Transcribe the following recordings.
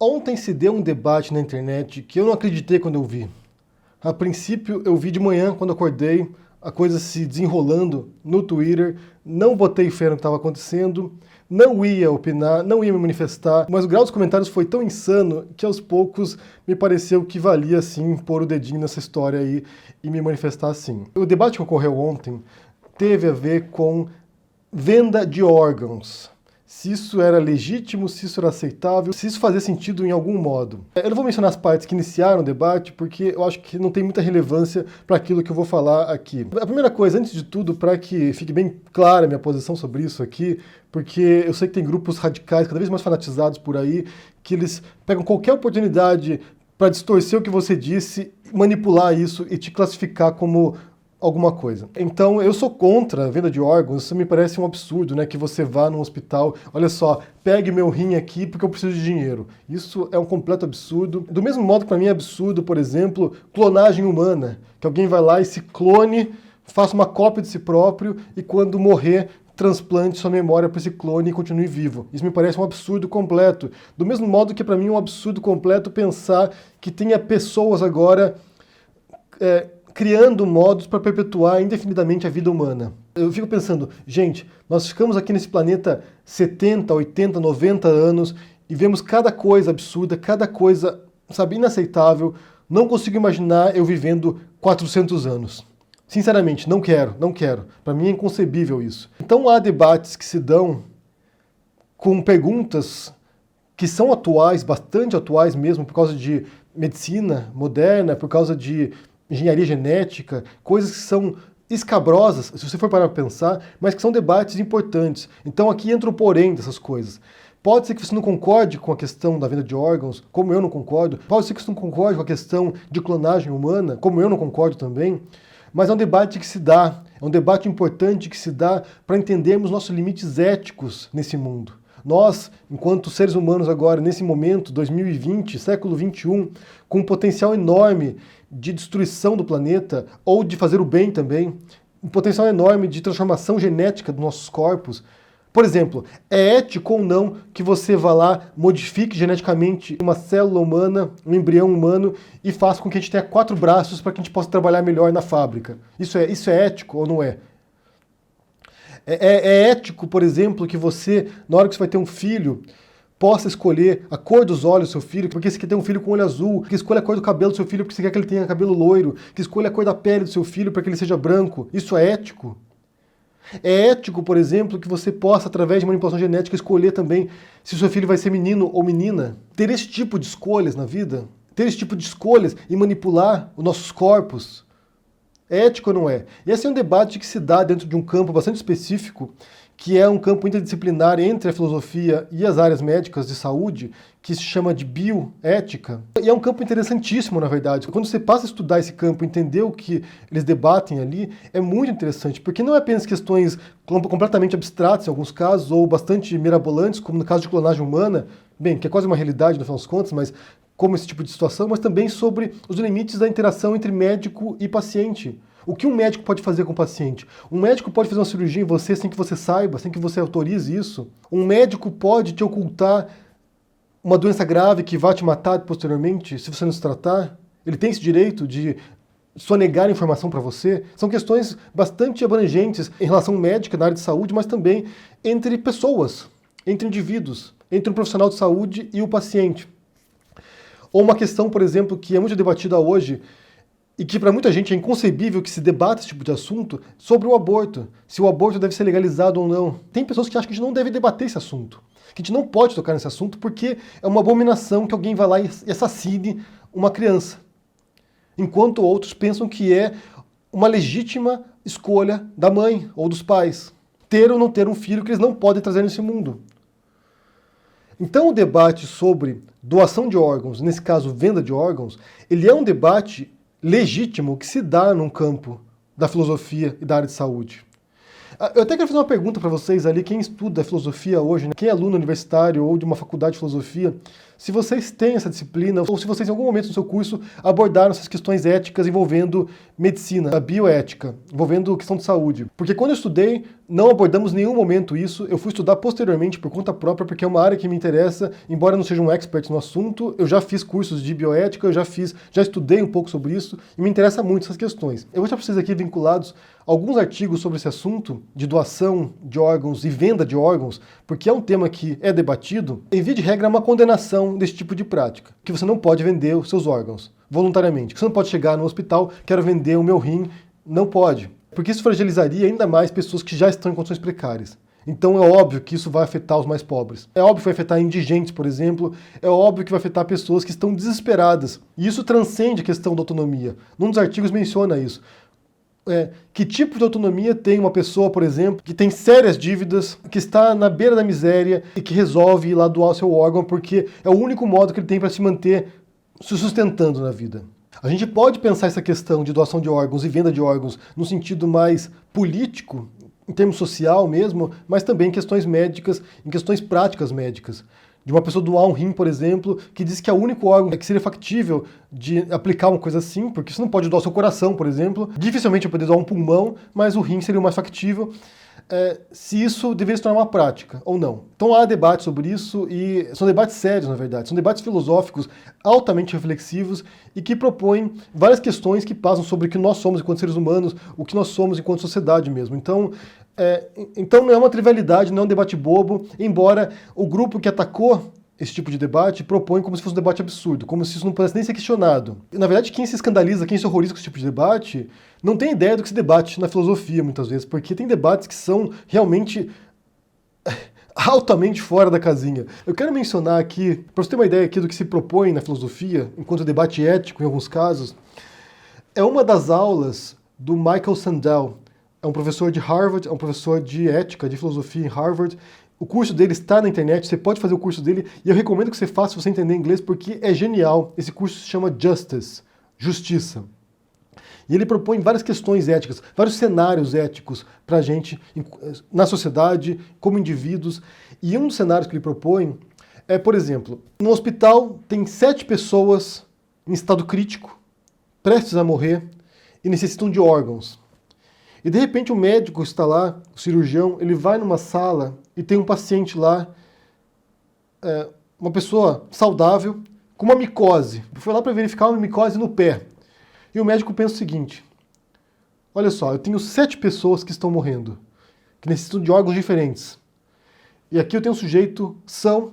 Ontem se deu um debate na internet que eu não acreditei quando eu vi. A princípio eu vi de manhã, quando acordei, a coisa se desenrolando no Twitter, não botei fé no que estava acontecendo, não ia opinar, não ia me manifestar, mas o grau dos comentários foi tão insano que aos poucos me pareceu que valia sim pôr o dedinho nessa história aí e me manifestar assim. O debate que ocorreu ontem teve a ver com venda de órgãos. Se isso era legítimo, se isso era aceitável, se isso fazia sentido em algum modo. Eu não vou mencionar as partes que iniciaram o debate, porque eu acho que não tem muita relevância para aquilo que eu vou falar aqui. A primeira coisa, antes de tudo, para que fique bem clara a minha posição sobre isso aqui, porque eu sei que tem grupos radicais cada vez mais fanatizados por aí, que eles pegam qualquer oportunidade para distorcer o que você disse, manipular isso e te classificar como alguma coisa. Então, eu sou contra a venda de órgãos, isso me parece um absurdo, né? Que você vá num hospital, olha só, pegue meu rim aqui porque eu preciso de dinheiro. Isso é um completo absurdo. Do mesmo modo que para mim é absurdo, por exemplo, clonagem humana, que alguém vai lá e se clone, faça uma cópia de si próprio e quando morrer, transplante sua memória para esse clone e continue vivo. Isso me parece um absurdo completo. Do mesmo modo que para mim é um absurdo completo pensar que tenha pessoas agora criando modos para perpetuar indefinidamente a vida humana. Eu fico pensando, gente, nós ficamos aqui nesse planeta 70, 80, 90 anos e vemos cada coisa absurda, cada coisa, sabe, inaceitável. Não consigo imaginar eu vivendo 400 anos. Sinceramente, não quero. Para mim é inconcebível isso. Então há debates que se dão com perguntas que são atuais, bastante atuais mesmo, por causa de medicina moderna, por causa de engenharia genética, coisas que são escabrosas, se você for parar para pensar, mas que são debates importantes. Então aqui entra o porém dessas coisas. Pode ser que você não concorde com a questão da venda de órgãos, como eu não concordo. Pode ser que você não concorde com a questão de clonagem humana, como eu não concordo também. Mas é um debate que se dá, é um debate importante que se dá para entendermos nossos limites éticos nesse mundo. Nós, enquanto seres humanos agora, nesse momento, 2020, século 21, com um potencial enorme de destruição do planeta, ou de fazer o bem também, um potencial enorme de transformação genética dos nossos corpos. Por exemplo, é ético ou não que você vá lá, modifique geneticamente uma célula humana, um embrião humano, e faça com que a gente tenha 4 braços para que a gente possa trabalhar melhor na fábrica? Isso é ético ou não é? É ético, por exemplo, que você, na hora que você vai ter um filho, possa escolher a cor dos olhos do seu filho, porque você quer ter um filho com olho azul, que escolha a cor do cabelo do seu filho porque você quer que ele tenha cabelo loiro, que escolha a cor da pele do seu filho para que ele seja branco. Isso é ético? É ético, por exemplo, que você possa, através de manipulação genética, escolher também se o seu filho vai ser menino ou menina? Ter esse tipo de escolhas na vida? Ter esse tipo de escolhas e manipular os nossos corpos? É ético ou não é? E esse é um debate que se dá dentro de um campo bastante específico, que é um campo interdisciplinar entre a filosofia e as áreas médicas de saúde, que se chama de bioética. E é um campo interessantíssimo, na verdade. Quando você passa a estudar esse campo, entender o que eles debatem ali, é muito interessante, porque não é apenas questões completamente abstratas em alguns casos, ou bastante mirabolantes, como no caso de clonagem humana, bem, que é quase uma realidade no final das contas, mas como esse tipo de situação, mas também sobre os limites da interação entre médico e paciente. O que um médico pode fazer com o paciente? Um médico pode fazer uma cirurgia em você sem que você saiba, sem que você autorize isso. Um médico pode te ocultar uma doença grave que vai te matar posteriormente, se você não se tratar. Ele tem esse direito de sonegar informação para você. São questões bastante abrangentes em relação médica, na área de saúde, mas também entre pessoas, entre indivíduos, entre um profissional de saúde e o paciente. Ou uma questão, por exemplo, que é muito debatida hoje, e que para muita gente é inconcebível que se debata esse tipo de assunto, sobre o aborto. Se o aborto deve ser legalizado ou não. Tem pessoas que acham que a gente não deve debater esse assunto. Que a gente não pode tocar nesse assunto porque é uma abominação que alguém vai lá e assassine uma criança. Enquanto outros pensam que é uma legítima escolha da mãe ou dos pais. Ter ou não ter um filho que eles não podem trazer nesse mundo. Então o debate sobre doação de órgãos, nesse caso venda de órgãos, ele é um debate legítimo que se dá num campo da filosofia e da área de saúde. Eu até quero fazer uma pergunta para vocês ali, quem estuda filosofia hoje, né? Quem é aluno universitário ou de uma faculdade de filosofia, se vocês têm essa disciplina, ou se vocês em algum momento do seu curso abordaram essas questões éticas envolvendo medicina, a bioética, envolvendo questão de saúde. Porque quando eu estudei, não abordamos em nenhum momento isso, eu fui estudar posteriormente por conta própria, porque é uma área que me interessa, embora eu não seja um expert no assunto, eu já fiz cursos de bioética, eu já estudei um pouco sobre isso, e me interessa muito essas questões. Eu vou deixar para vocês aqui vinculados alguns artigos sobre esse assunto de doação de órgãos e venda de órgãos, porque é um tema que é debatido. Em via de regra, é uma condenação desse tipo de prática, que você não pode vender os seus órgãos voluntariamente. Você não pode chegar no hospital, quero vender o meu rim, não pode, porque isso fragilizaria ainda mais pessoas que já estão em condições precárias. Então é óbvio que isso vai afetar os mais pobres. É óbvio que vai afetar indigentes, por exemplo. É óbvio que vai afetar pessoas que estão desesperadas. E isso transcende a questão da autonomia. Num dos artigos menciona isso. Que tipo de autonomia tem uma pessoa, por exemplo, que tem sérias dívidas, que está na beira da miséria e que resolve ir lá doar o seu órgão porque é o único modo que ele tem para se manter se sustentando na vida. A gente pode pensar essa questão de doação de órgãos e venda de órgãos no sentido mais político, em termos social mesmo, mas também em questões médicas, em questões práticas médicas. De uma pessoa doar um rim, por exemplo, que diz que é o único órgão que seria factível de aplicar uma coisa assim, porque você não pode doar seu coração, por exemplo. Dificilmente eu poderia doar um pulmão, mas o rim seria o mais factível. Se isso deveria se tornar uma prática ou não. Então há debate sobre isso, e são debates sérios, na verdade. São debates filosóficos altamente reflexivos e que propõem várias questões que passam sobre o que nós somos enquanto seres humanos, o que nós somos enquanto sociedade mesmo. Então não é uma trivialidade, não é um debate bobo, embora o grupo que atacou esse tipo de debate propõe como se fosse um debate absurdo, como se isso não pudesse nem ser questionado. Na verdade, quem se escandaliza, quem se horroriza com esse tipo de debate, não tem ideia do que se debate na filosofia, muitas vezes, porque tem debates que são realmente altamente fora da casinha. Eu quero mencionar aqui, para você ter uma ideia aqui do que se propõe na filosofia, enquanto debate ético em alguns casos, é uma das aulas do Michael Sandel. É um professor de Harvard, é um professor de ética, de filosofia em Harvard. O curso dele está na internet, você pode fazer o curso dele, e eu recomendo que você faça se você entender inglês, porque é genial. Esse curso se chama Justice, Justiça. E ele propõe várias questões éticas, vários cenários éticos para a gente, na sociedade, como indivíduos. E um dos cenários que ele propõe é, por exemplo, no hospital tem 7 pessoas em estado crítico, prestes a morrer, e necessitam de órgãos. E de repente o médico está lá, o cirurgião, ele vai numa sala e tem um paciente lá, uma pessoa saudável, com uma micose. Foi lá para verificar uma micose no pé. E o médico pensa o seguinte: olha só, eu tenho 7 pessoas que estão morrendo, que necessitam de órgãos diferentes. E aqui eu tenho um sujeito são.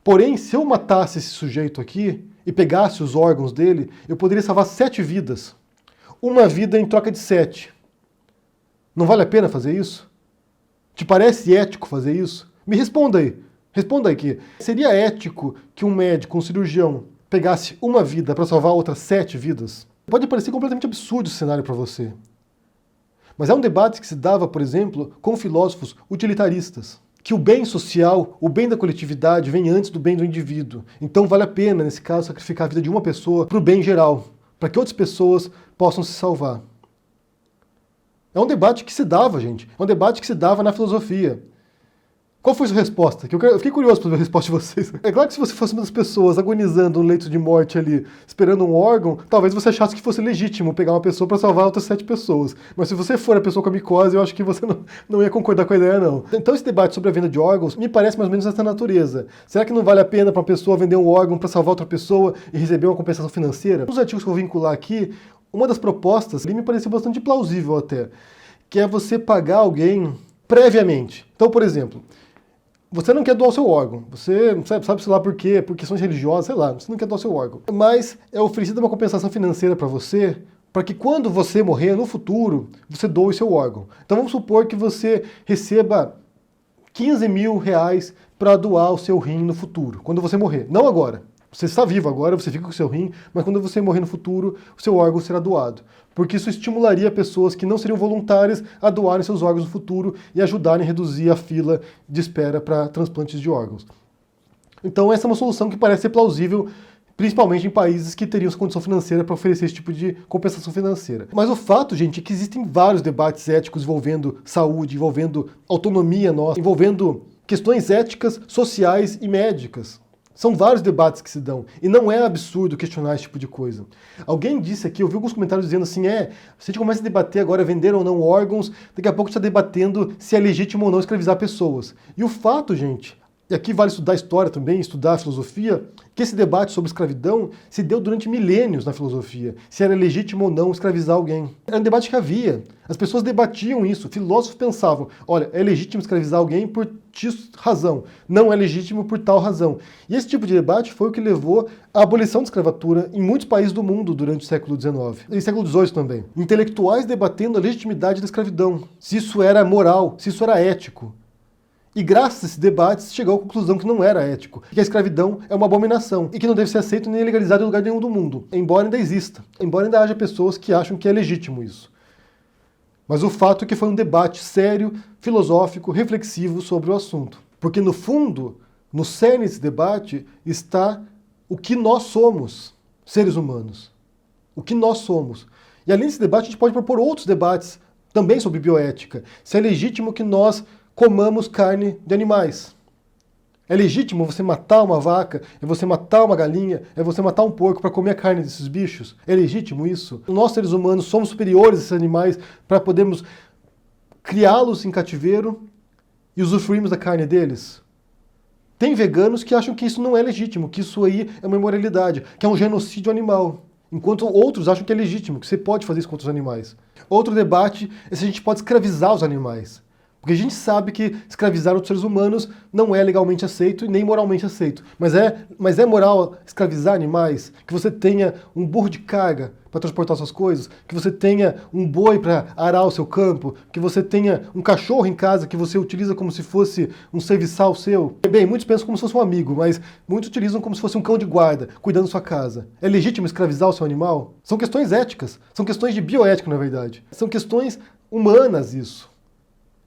Porém, se eu matasse esse sujeito aqui e pegasse os órgãos dele, eu poderia salvar 7 vidas. Uma vida em troca de 7. Não vale a pena fazer isso? Te parece ético fazer isso? Me responda aí. Responda aí que seria ético que um médico, um cirurgião, pegasse uma vida para salvar outras 7 vidas? Pode parecer completamente absurdo esse cenário para você. Mas é um debate que se dava, por exemplo, com filósofos utilitaristas. Que o bem social, o bem da coletividade, vem antes do bem do indivíduo. Então vale a pena, nesse caso, sacrificar a vida de uma pessoa para o bem geral, para que outras pessoas possam se salvar. É um debate que se dava, gente. É um debate que se dava na filosofia. Qual foi a sua resposta? Eu fiquei curioso para ver a resposta de vocês. É claro que se você fosse uma das pessoas agonizando no leito de morte ali, esperando um órgão, talvez você achasse que fosse legítimo pegar uma pessoa para salvar outras 7 pessoas. Mas se você for a pessoa com a micose, eu acho que você não ia concordar com a ideia, não. Então esse debate sobre a venda de órgãos me parece mais ou menos dessa natureza. Será que não vale a pena para uma pessoa vender um órgão para salvar outra pessoa e receber uma compensação financeira? Nos artigos que eu vou vincular aqui, uma das propostas ali me pareceu bastante plausível até, que é você pagar alguém previamente. Então, por exemplo, você não quer doar o seu órgão, você sabe sei lá por quê, por questões religiosas, sei lá, você não quer doar o seu órgão. Mas é oferecida uma compensação financeira para você, para que quando você morrer no futuro, você doe o seu órgão. Então vamos supor que você receba 15 mil reais para doar o seu rim no futuro, quando você morrer. Não agora. Você está vivo agora, você fica com o seu rim, mas quando você morrer no futuro, o seu órgão será doado. Porque isso estimularia pessoas que não seriam voluntárias a doarem seus órgãos no futuro e ajudarem a reduzir a fila de espera para transplantes de órgãos. Então essa é uma solução que parece ser plausível, principalmente em países que teriam essa condição financeira para oferecer esse tipo de compensação financeira. Mas o fato, gente, é que existem vários debates éticos envolvendo saúde, envolvendo autonomia nossa, envolvendo questões éticas, sociais e médicas. São vários debates que se dão. E não é absurdo questionar esse tipo de coisa. Alguém disse aqui, eu vi alguns comentários dizendo assim, se a gente começa a debater agora vender ou não órgãos, daqui a pouco está debatendo se é legítimo ou não escravizar pessoas. E o fato, gente, e aqui vale estudar história também, estudar a filosofia, que esse debate sobre escravidão se deu durante milênios na filosofia, se era legítimo ou não escravizar alguém. Era um debate que havia. As pessoas debatiam isso, filósofos pensavam, olha, é legítimo escravizar alguém por X razão, não é legítimo por tal razão. E esse tipo de debate foi o que levou à abolição da escravatura em muitos países do mundo durante o século XIX, e século XVIII também. Intelectuais debatendo a legitimidade da escravidão, se isso era moral, se isso era ético. E graças a esses debates chegou à conclusão que não era ético, que a escravidão é uma abominação e que não deve ser aceito nem legalizado em lugar nenhum do mundo, embora ainda exista, embora ainda haja pessoas que acham que é legítimo isso. Mas o fato é que foi um debate sério, filosófico, reflexivo sobre o assunto. Porque no fundo, no cerne desse debate, está o que nós somos, seres humanos. O que nós somos. E além desse debate, a gente pode propor outros debates, também sobre bioética. Se é legítimo que nós comamos carne de animais. É legítimo você matar uma vaca, é você matar uma galinha, é você matar um porco para comer a carne desses bichos? É legítimo isso? Nós, seres humanos, somos superiores a esses animais para podermos criá-los em cativeiro e usufruirmos da carne deles? Tem veganos que acham que isso não é legítimo, que isso aí é uma imoralidade, que é um genocídio animal. Enquanto outros acham que é legítimo, que você pode fazer isso contra os animais. Outro debate é se a gente pode escravizar os animais. Porque a gente sabe que escravizar outros seres humanos não é legalmente aceito e nem moralmente aceito. Mas é moral escravizar animais? Que você tenha um burro de carga para transportar suas coisas? Que você tenha um boi para arar o seu campo? Que você tenha um cachorro em casa que você utiliza como se fosse um serviçal seu? Bem, muitos pensam como se fosse um amigo, mas muitos utilizam como se fosse um cão de guarda, cuidando da sua casa. É legítimo escravizar o seu animal? São questões éticas, são questões de bioética, na verdade. São questões humanas isso.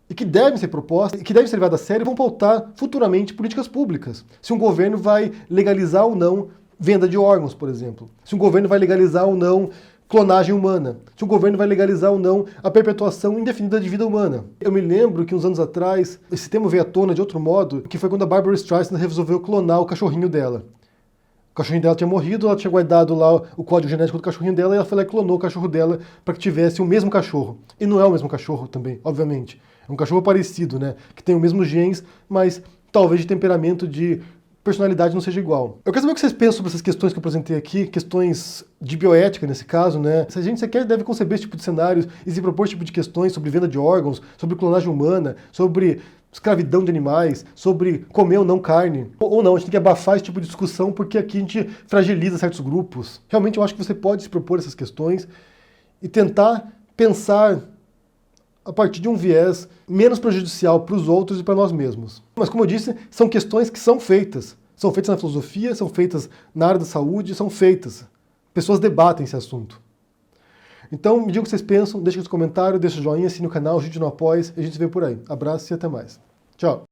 E que devem ser propostas, e que devem ser levadas a sério e vão pautar futuramente políticas públicas. Se um governo vai legalizar ou não venda de órgãos, por exemplo. Se um governo vai legalizar ou não clonagem humana. Se um governo vai legalizar ou não a perpetuação indefinida de vida humana. Eu me lembro que uns anos atrás, esse tema veio à tona de outro modo, que foi quando a Barbra Streisand resolveu clonar o cachorrinho dela. O cachorrinho dela tinha morrido, ela tinha guardado lá o código genético do cachorrinho dela e ela foi lá e clonou o cachorro dela para que tivesse o mesmo cachorro. E não é o mesmo cachorro também, obviamente. É um cachorro parecido, né? Que tem os mesmos genes, mas talvez de temperamento, de personalidade não seja igual. Eu quero saber o que vocês pensam sobre essas questões que eu apresentei aqui, questões de bioética nesse caso, né? Se a gente sequer deve conceber esse tipo de cenários e se propor esse tipo de questões sobre venda de órgãos, sobre clonagem humana, sobre escravidão de animais, sobre comer ou não carne. Ou não, a gente tem que abafar esse tipo de discussão porque aqui a gente fragiliza certos grupos. Realmente eu acho que você pode se propor essas questões e tentar pensar a partir de um viés menos prejudicial para os outros e para nós mesmos. Mas como eu disse, são questões que são feitas. São feitas na filosofia, são feitas na área da saúde, são feitas. Pessoas debatem esse assunto. Então, me digam o que vocês pensam, deixem nos comentários, deixem o joinha, assine o canal, ajude no apoio, e a gente se vê por aí. Abraço e até mais. Tchau!